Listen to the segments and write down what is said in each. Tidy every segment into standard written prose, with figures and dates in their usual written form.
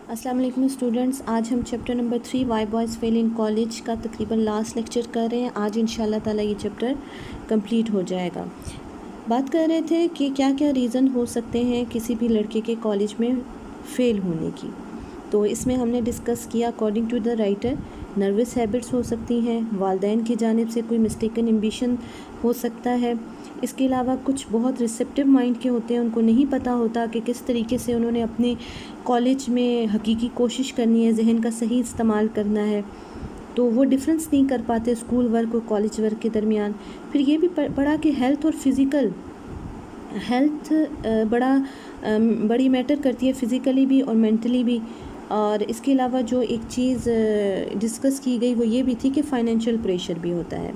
السلام علیکم اسٹوڈنٹس، آج ہم chapter number 3 why boys fail in college کا تقریباً لاسٹ لیکچر کر رہے ہیں۔ آج ان شاء اللہ تعالیٰ یہ چیپٹر کمپلیٹ ہو جائے گا۔ بات کر رہے تھے کہ کیا کیا ریزن ہو سکتے ہیں کسی بھی لڑکے کے کالج میں فیل ہونے کی۔ تو اس میں ہم نے ڈسکس کیا according to the writer nervous habits ہو سکتی ہیں، والدین کی جانب سے کوئی مسٹیکن ایمبیشن ہو سکتا ہے۔ اس کے علاوہ کچھ بہت ریسیپٹیو مائنڈ کے ہوتے ہیں، ان کو نہیں پتہ ہوتا کہ کس طریقے سے انہوں نے اپنے کالج میں حقیقی کوشش کرنی ہے، ذہن کا صحیح استعمال کرنا ہے، تو وہ ڈفرینس نہیں کر پاتے اسکول ورک اور کالج ورک کے درمیان۔ پھر یہ بھی پڑھا کہ ہیلتھ اور فزیکل ہیلتھ بڑی میٹر کرتی ہے، فزیکلی بھی اور مینٹلی بھی۔ اور اس کے علاوہ جو ایک چیز ڈسکس کی گئی وہ یہ بھی تھی کہ فائنینشیل پریشر بھی ہوتا ہے۔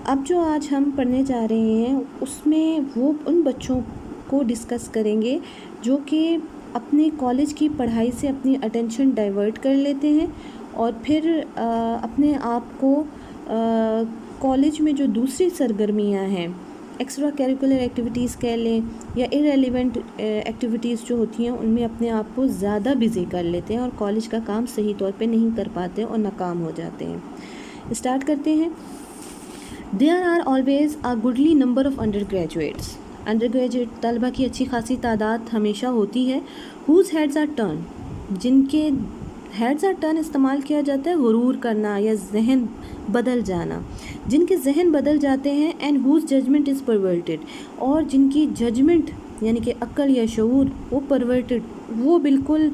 اب جو آج ہم پڑھنے جا رہے ہیں اس میں وہ ان بچوں کو ڈسکس کریں گے جو کہ اپنے کالج کی پڑھائی سے اپنی اٹینشن ڈائیورٹ کر لیتے ہیں اور پھر اپنے آپ کو کالج میں جو دوسری سرگرمیاں ہیں، ایکسٹرا کیریکولر ایکٹیویٹیز کہہ لیں یا ارریلیونٹ ایکٹیویٹیز جو ہوتی ہیں، ان میں اپنے آپ کو زیادہ بزی کر لیتے ہیں اور کالج کا کام صحیح طور پہ نہیں کر پاتے اور ناکام ہو جاتے ہیں۔ اسٹارٹ کرتے ہیں۔ There are always a goodly number of undergraduates. Undergraduate طلبہ کی اچھی خاصی تعداد ہمیشہ ہوتی ہے۔ Whose heads are turned. جن کے heads are turned استعمال کیا جاتا ہے غرور کرنا یا ذہن بدل جانا، جن کے ذہن بدل جاتے ہیں and whose judgment is perverted. اور جن کی ججمنٹ یعنی کہ عقل یا شعور وہ perverted، وہ بالکل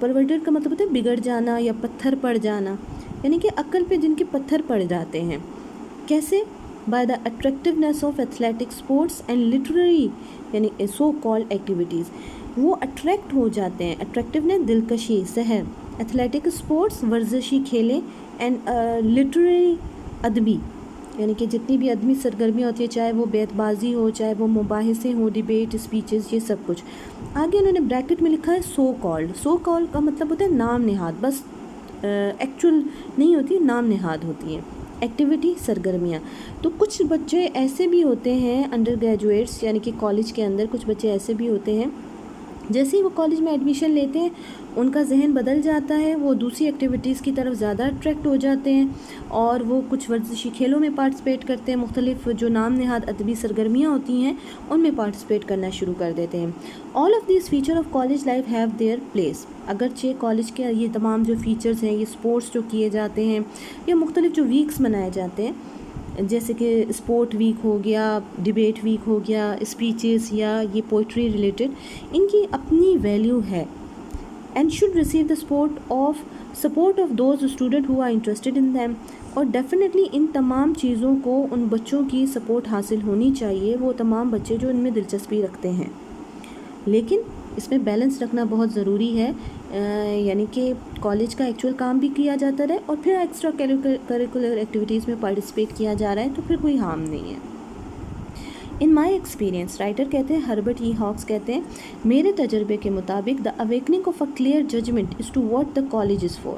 perverted کا مطلب ہوتا ہے بگڑ جانا یا پتھر پڑ جانا، یعنی کہ عقل پہ جن کے پتھر پڑ جاتے ہیں۔ کیسے؟ By the attractiveness of athletic sports and literary یعنی سو کالڈ ایکٹیویٹیز، وہ اٹریکٹ ہو جاتے ہیں۔ اٹریکٹیونیس دلکشی، سحر، ایتھلیٹک اسپورٹس ورزشی کھیلیں، اینڈ لٹریری ادبی یعنی کہ جتنی بھی ادبی سرگرمیاں ہوتی ہیں، چاہے وہ بیت بازی ہو، چاہے وہ مباحثے ہوں، ڈیبیٹ، اسپیچز، یہ سب کچھ۔ آگے انہوں نے بریکٹ میں لکھا ہے سو کالڈ۔ سو کالڈ کا مطلب ہوتا ہے نام نہاد، بس ایکچوئل نہیں ہوتی، نام نہاد ہوتی ہیں ایکٹیویٹی، سرگرمیاں۔ تو کچھ بچے ایسے بھی ہوتے ہیں انڈر گریجویٹس یعنی کہ کالج کے اندر کچھ بچے ایسے بھی ہوتے ہیں جیسے ہی وہ کالج میں ایڈمیشن لیتے ہیں ان کا ذہن بدل جاتا ہے، وہ دوسری ایکٹیویٹیز کی طرف زیادہ اٹریکٹ ہو جاتے ہیں اور وہ کچھ ورزشی کھیلوں میں پارٹیسپیٹ کرتے ہیں، مختلف جو نام نہاد ادبی سرگرمیاں ہوتی ہیں ان میں پارٹیسپیٹ کرنا شروع کر دیتے ہیں۔ All of these feature of college life have their place. اگرچہ کالج کے یہ تمام جو فیچرز ہیں، یہ اسپورٹس جو کیے جاتے ہیں یا مختلف جو ویکس منائے جاتے ہیں جیسے کہ اسپورٹ ویک ہو گیا، ڈیبیٹ ویک ہو گیا، اسپیچز یا یہ پوئٹری ریلیٹڈ، ان کی اپنی ویلیو ہے and should receive the support of those student who are interested in them. اور ڈیفینیٹلی ان تمام چیزوں کو ان بچوں کی سپورٹ حاصل ہونی چاہیے، وہ تمام بچے جو ان میں دلچسپی رکھتے ہیں، لیکن اس میں بیلنس رکھنا بہت ضروری ہے، یعنی کہ کالج کا ایکچوئل کام بھی کیا جاتا رہے اور پھر ایکسٹرا کریکولر ایکٹیویٹیز میں پارٹیسپیٹ کیا جا رہا ہے تو پھر کوئی ہارم نہیں ہے۔ ان مائی ایکسپیرینس، رائٹر کہتے ہیں ہربرٹ ای ہاکس کہتے ہیں، میرے تجربے کے مطابق the awakening of a clear judgement as to what the college is for,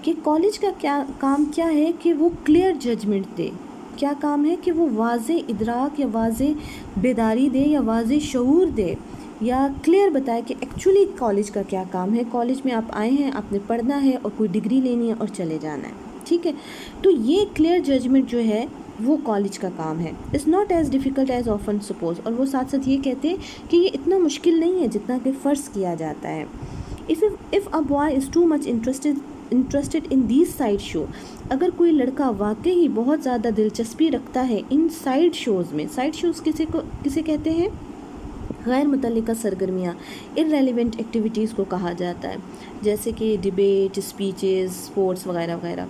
کہ کالج کا کام کیا ہے کہ وہ کلیئر ججمنٹ دے۔ کیا کام ہے کہ وہ واضح ادراک یا واضح بیداری دے یا واضح شعور دے یا کلیئر بتائے کہ ایکچولی کالج کا کیا کام ہے۔ کالج میں آپ آئے ہیں، آپ نے پڑھنا ہے اور کوئی ڈگری لینی ہے اور چلے جانا ہے، ٹھیک ہے۔ تو یہ کلیئر ججمنٹ جو ہے وہ کالج کا کام ہے۔ It's not as difficult as often suppose, اور وہ ساتھ ساتھ یہ کہتے ہیں کہ یہ اتنا مشکل نہیں ہے جتنا کہ فرض کیا جاتا ہے۔ if a boy is too much interested in these side show، اگر کوئی لڑکا واقعی بہت زیادہ دلچسپی رکھتا ہے ان سائڈ شوز میں، سائڈ شوز کسے کہتے ہیں؟ غیر متعلقہ سرگرمیاں، irrelevant ایکٹیویٹیز کو کہا جاتا ہے، جیسے کہ ڈیبیٹ، اسپیچز، اسپورٹس وغیرہ وغیرہ۔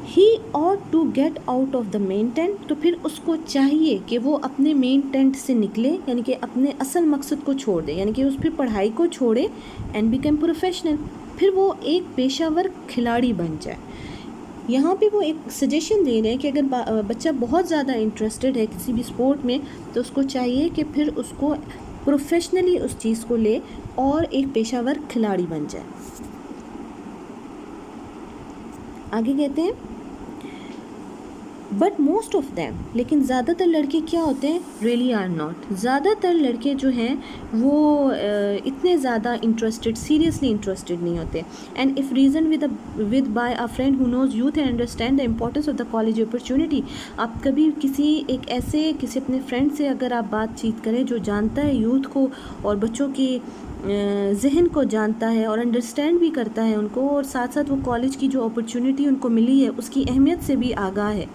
ہی ought to get out of the main tent، تو پھر اس کو چاہیے کہ وہ اپنے مین ٹینٹ سے نکلے، یعنی کہ اپنے اصل مقصد کو چھوڑ دے، یعنی کہ اس پھر پڑھائی کو چھوڑے and become professional، پھر وہ ایک پیشہ ور کھلاڑی بن جائے۔ یہاں پہ وہ ایک سجیشن دے رہے ہیں کہ اگر بچہ بہت زیادہ انٹرسٹڈ ہے کسی بھی اسپورٹ میں تو اس کو چاہیے کہ پھر اس کو پروفیشنلی اس چیز کو لے اور ایک پیشہ ور کھلاڑی بن جائے۔ آگے کہتے ہیں بٹ موسٹ آف دیم، لیکن زیادہ تر لڑکے کیا ہوتے ہیں، ریئلی آر ناٹ، زیادہ تر لڑکے جو ہیں وہ اتنے زیادہ انٹرسٹڈ، سیریسلی انٹرسٹڈ نہیں ہوتے. And if reason with by a friend who knows youth and understand the importance of the college opportunity. آپ کبھی کسی اپنے فرینڈ سے اگر آپ بات چیت کریں جو جانتا ہے یوتھ کو اور بچوں کی ذہن کو جانتا ہے اور انڈرسٹینڈ بھی کرتا ہے ان کو، اور ساتھ ساتھ وہ کالج کی جو اپرچونیٹی ان کو ملی ہے اس کی اہمیت سے بھی آگاہ ہے،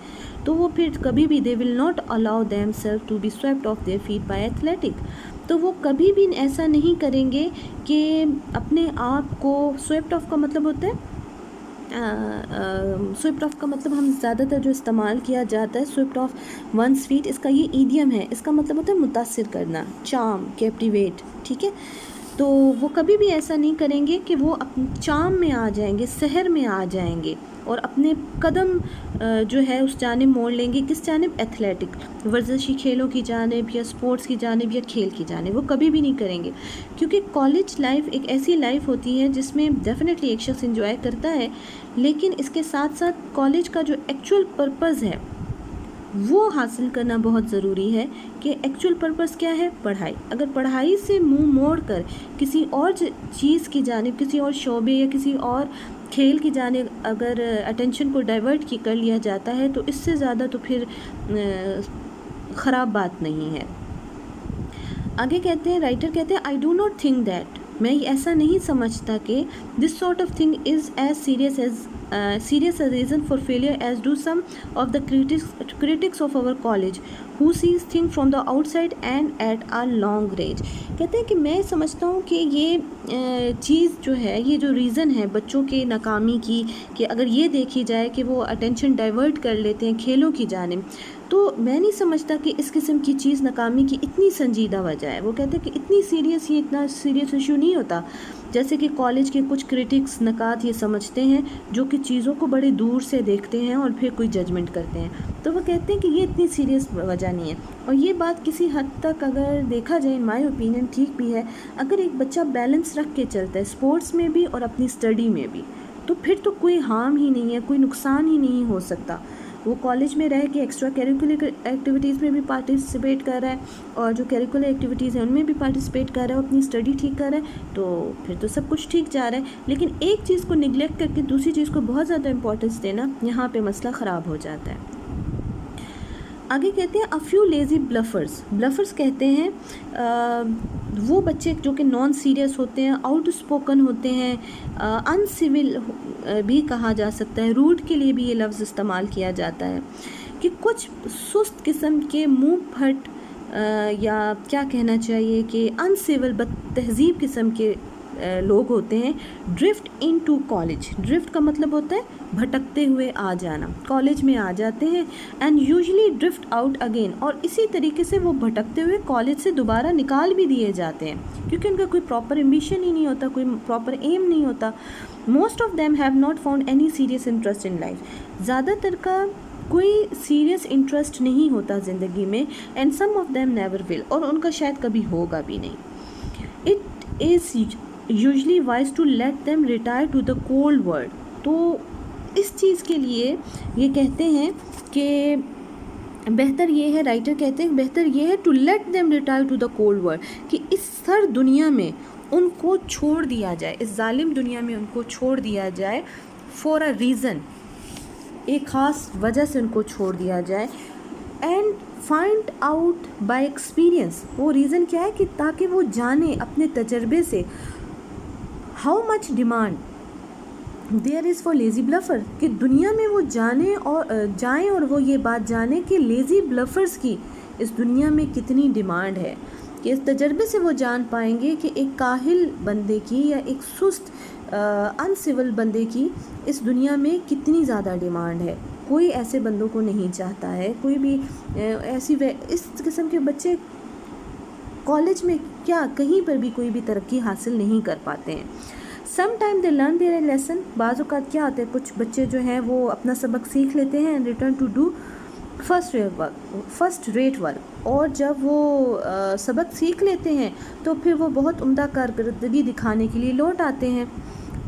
تو وہ پھر کبھی بھی they will not allow them self to be swept off their feet by athletic. تو وہ کبھی بھی ایسا نہیں کریں گے کہ اپنے آپ کو، سویپٹ آف کا مطلب ہوتا ہے، سویپٹ آف کا مطلب ہم زیادہ تر جو استعمال کیا جاتا ہے سویپٹ آف ونس فیٹ، اس کا یہ ایڈیم ہے، اس کا مطلب ہوتا ہے متاثر کرنا، چارم، کیپٹیویٹ. ٹھیک ہے، تو وہ کبھی بھی ایسا نہیں کریں گے کہ وہ چام میں آ جائیں گے، سحر میں آ جائیں گے اور اپنے قدم جو ہے اس جانب موڑ لیں گے. کس جانب؟ ایتھلیٹک، ورزشی کھیلوں کی جانب یا سپورٹس کی جانب یا کھیل کی جانب. وہ کبھی بھی نہیں کریں گے، کیونکہ کالج لائف ایک ایسی لائف ہوتی ہے جس میں ڈیفینیٹلی ایک شخص انجوائے کرتا ہے، لیکن اس کے ساتھ ساتھ کالج کا جو ایکچوئل پرپز ہے وہ حاصل کرنا بہت ضروری ہے. کہ ایکچوئل پرپز کیا ہے؟ پڑھائی. اگر پڑھائی سے منہ موڑ کر کسی اور چیز کی جانب، کسی اور شعبے یا کسی اور کھیل کی جانب اگر اٹینشن کو ڈائیورٹ کر لیا جاتا ہے تو اس سے زیادہ تو پھر خراب بات نہیں ہے. آگے کہتے ہیں، رائٹر کہتے ہیں، I do not think that, میں ایسا نہیں سمجھتا کہ this sort of thing is as serious a reason for failure as do some of the critics of our college who sees things from the outside and at a long range. کہتے ہیں کہ میں سمجھتا ہوں کہ یہ چیز جو ہے، یہ جو ریزن ہے بچوں کے ناکامی کی، کہ اگر یہ دیکھی جائے کہ وہ اٹینشن ڈائیورٹ کر لیتے ہیں کھیلوں کی جانب، تو میں نہیں سمجھتا کہ اس قسم کی چیز ناکامی کی اتنی سنجیدہ وجہ ہے. وہ کہتے ہیں کہ اتنی سیریس، یہ اتنا سیریس ایشو نہیں ہوتا جیسے کہ کالج کے کچھ کرٹکس نکات یہ سمجھتے ہیں، جو کہ چیزوں کو بڑے دور سے دیکھتے ہیں اور پھر کوئی ججمنٹ کرتے ہیں. تو وہ کہتے ہیں کہ یہ اتنی سیریس وجہ نہیں ہے. اور یہ بات کسی حد تک اگر دیکھا جائے، ان مائی اوپینین ٹھیک بھی ہے. اگر ایک بچہ بیلنس رکھ کے چلتا ہے اسپورٹس میں بھی اور اپنی اسٹڈی میں بھی، تو پھر تو کوئی ہارم ہی نہیں ہے، کوئی نقصان ہی نہیں ہو سکتا. وہ کالج میں رہ کے ایکسٹرا کیریکولر ایکٹیویٹیز میں بھی پارٹیسپیٹ کر رہا ہے، اور جو کیریکولر ایکٹیویٹیز ہیں ان میں بھی پارٹیسپیٹ کر رہا ہے، اپنی اسٹڈی ٹھیک کر رہا ہے، تو پھر تو سب کچھ ٹھیک جا رہا ہے. لیکن ایک چیز کو نگلیکٹ کر کے دوسری چیز کو بہت زیادہ امپورٹنس دینا، یہاں پہ مسئلہ خراب ہو جاتا ہے. آگے کہتے ہیں اے فیو لیزی بلفرز کہتے ہیں وہ بچے جو کہ نان سیریس ہوتے ہیں، آؤٹ اسپوکن ہوتے ہیں، ان سول بھی کہا جا سکتا ہے، روڈ کے لیے بھی یہ لفظ استعمال کیا جاتا ہے، کہ کچھ سست قسم کے منہ پھٹ یا کیا کہنا چاہیے کہ ان سول، بد تہذیب قسم کے لوگ ہوتے ہیں. Drift in to college, drift کا مطلب ہوتا ہے بھٹکتے ہوئے آ جانا، کالج میں آ جاتے ہیں. And usually drift out again, اور اسی طریقے سے وہ بھٹکتے ہوئے کالج سے دوبارہ نکال بھی دیے جاتے ہیں، کیونکہ ان کا کوئی پراپر ایمبیشن ہی نہیں ہوتا، کوئی پراپر ایم نہیں ہوتا. Most of them have not found any serious interest in life, زیادہ تر کا کوئی سیریس انٹرسٹ نہیں ہوتا زندگی میں. And some of them never will, اور ان کا شاید کبھی ہوگا بھی نہیں. It is usually wise to let them retire to the cold world. تو اس چیز کے لیے یہ کہتے ہیں کہ بہتر یہ ہے، رائٹر کہتے ہیں بہتر یہ ہے to let them retire to the cold world, کہ اس سرد دنیا میں ان کو چھوڑ دیا جائے، اس ظالم دنیا میں ان کو چھوڑ دیا جائے، فار اے ریزن، ایک خاص وجہ سے ان کو چھوڑ دیا جائے. And find out by experience, وہ ریزن کیا ہے کہ تاکہ وہ جانیں اپنے تجربے سے how much demand there is for lazy bluffer, کہ دنیا میں وہ جائیں اور وہ یہ بات جانیں کہ لیزی بلفرز کی اس دنیا میں کتنی ڈیمانڈ ہے. کہ اس تجربے سے وہ جان پائیں گے کہ ایک کاہل بندے کی یا ایک سست ان سول بندے کی اس دنیا میں کتنی زیادہ ڈیمانڈ ہے. کوئی ایسے بندوں کو نہیں چاہتا ہے، کوئی بھی اس قسم کے بچے کالج میں کیا کہیں پر بھی کوئی بھی ترقی حاصل نہیں کر پاتے ہیں. Some time they learn their lesson, بعض اوقات کیا ہوتا ہے کچھ بچے جو ہیں وہ اپنا سبق سیکھ لیتے ہیں، and return to do first rate work, اور جب وہ سبق سیکھ لیتے ہیں تو پھر وہ بہت عمدہ کارکردگی دکھانے کے لیے لوٹ آتے ہیں.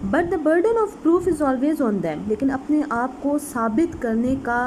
But the burden of proof is always on them, لیکن اپنے آپ کو ثابت کرنے کا